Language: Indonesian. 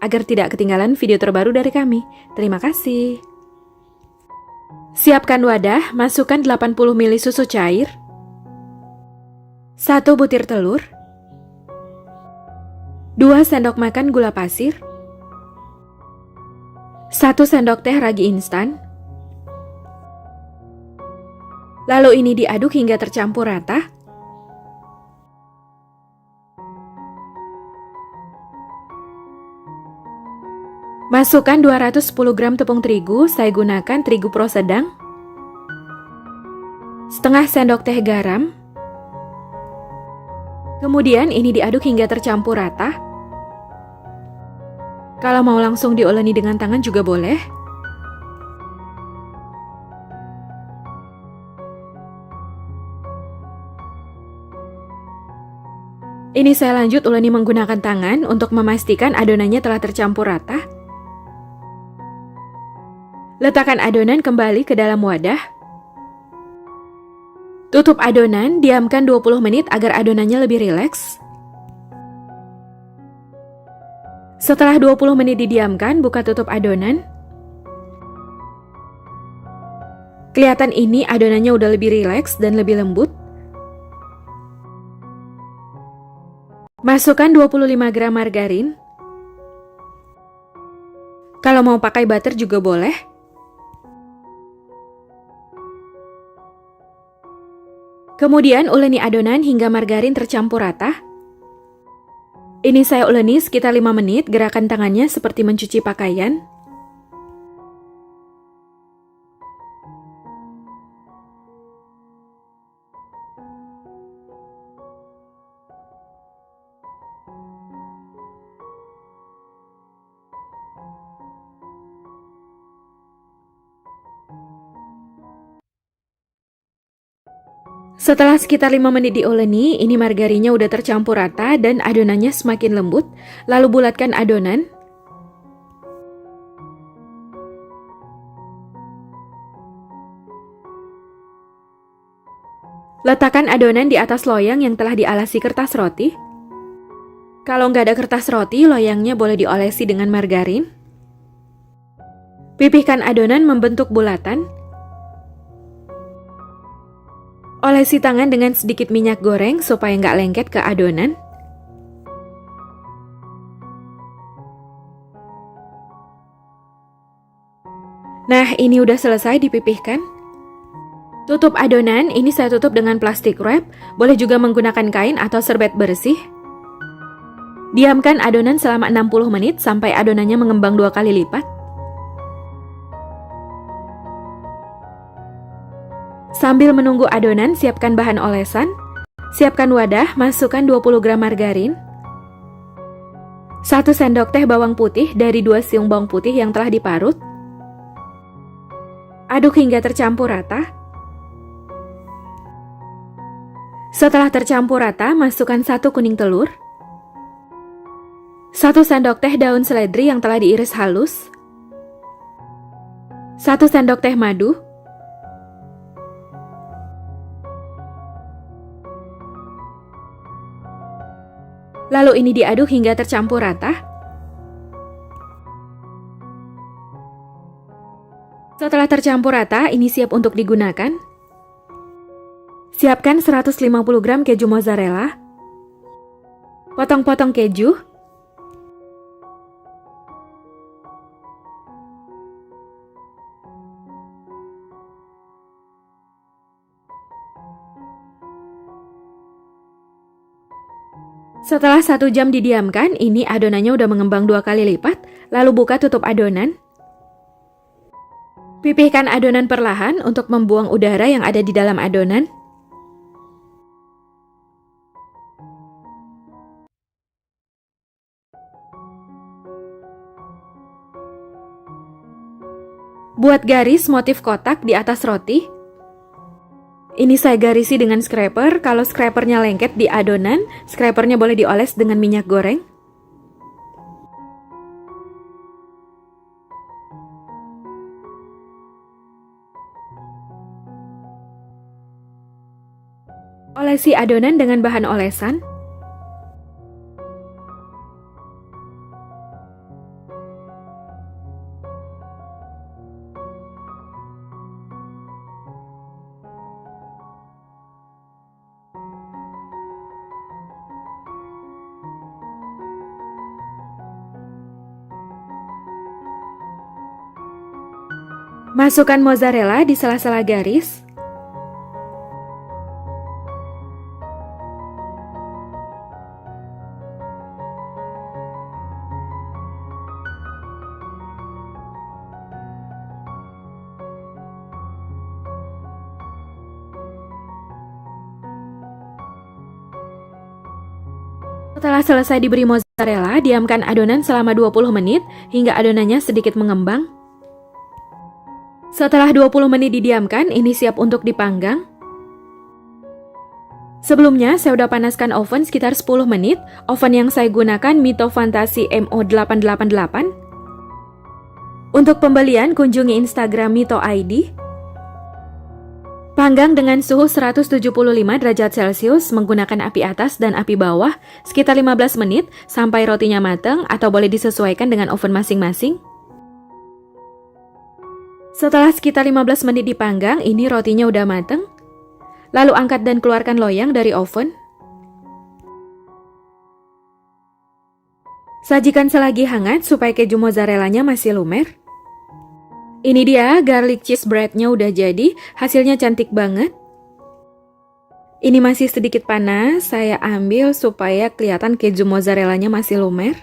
agar tidak ketinggalan video terbaru dari kami. Terima kasih. Siapkan wadah, masukkan 80 ml susu cair, 1 butir telur, 2 sendok makan gula pasir, 1 sendok teh ragi instan. Lalu ini diaduk hingga tercampur rata. Masukkan 210 gram tepung terigu, saya gunakan terigu pro sedang, setengah sendok teh garam. Kemudian ini diaduk hingga tercampur rata. Kalau mau langsung diuleni dengan tangan juga boleh. Ini saya lanjut uleni menggunakan tangan untuk memastikan adonannya telah tercampur rata. Letakkan adonan kembali ke dalam wadah. Tutup adonan, diamkan 20 menit agar adonannya lebih rileks. Setelah 20 menit didiamkan, buka tutup adonan. Kelihatan ini adonannya udah lebih rileks dan lebih lembut. Masukkan 25 gram margarin. Kalau mau pakai butter juga boleh. Kemudian uleni adonan hingga margarin tercampur rata. Ini saya uleni sekitar 5 menit, gerakan tangannya seperti mencuci pakaian. Setelah sekitar 5 menit diuleni, ini margarinnya udah tercampur rata dan adonannya semakin lembut. Lalu bulatkan adonan. Letakkan adonan di atas loyang yang telah dialasi kertas roti. Kalau nggak ada kertas roti, loyangnya boleh diolesi dengan margarin. Pipihkan adonan membentuk bulatan. Olesi tangan dengan sedikit minyak goreng supaya nggak lengket ke adonan. Nah, ini udah selesai dipipihkan. Tutup adonan, ini saya tutup dengan plastik wrap, boleh juga menggunakan kain atau serbet bersih. Diamkan adonan selama 60 menit sampai adonannya mengembang 2 kali lipat. Sambil menunggu adonan, siapkan bahan olesan. Siapkan wadah, masukkan 20 gram margarin, 1 sendok teh bawang putih dari 2 siung bawang putih yang telah diparut. Aduk hingga tercampur rata. Setelah tercampur rata, masukkan 1 kuning telur, 1 sendok teh daun seledri yang telah diiris halus, 1 sendok teh madu, lalu ini diaduk hingga tercampur rata. Setelah tercampur rata, ini siap untuk digunakan. Siapkan 150 gram keju mozzarella. Potong-potong keju. Setelah 1 jam didiamkan, ini adonannya udah mengembang 2 kali lipat. Lalu buka tutup adonan. Pipihkan adonan perlahan untuk membuang udara yang ada di dalam adonan. Buat garis motif kotak di atas roti. Ini saya garisi dengan scraper. Kalau scrapernya lengket di adonan, scrapernya boleh dioles dengan minyak goreng. Olesi adonan dengan bahan olesan. Masukkan mozzarella di sela-sela garis. Setelah selesai diberi mozzarella, diamkan adonan selama 20 menit hingga adonannya sedikit mengembang. Setelah 20 menit didiamkan, ini siap untuk dipanggang. Sebelumnya, saya udah panaskan oven sekitar 10 menit. Oven yang saya gunakan Mito Fantasi MO888. Untuk pembelian, kunjungi Instagram Mito ID. Panggang dengan suhu 175 derajat Celcius menggunakan api atas dan api bawah sekitar 15 menit sampai rotinya matang atau boleh disesuaikan dengan oven masing-masing. Setelah sekitar 15 menit dipanggang, ini rotinya udah matang. Lalu angkat dan keluarkan loyang dari oven. Sajikan selagi hangat supaya keju mozzarellanya masih lumer. Ini dia, garlic cheese bread-nya udah jadi, hasilnya cantik banget. Ini masih sedikit panas, saya ambil supaya kelihatan keju mozzarellanya masih lumer.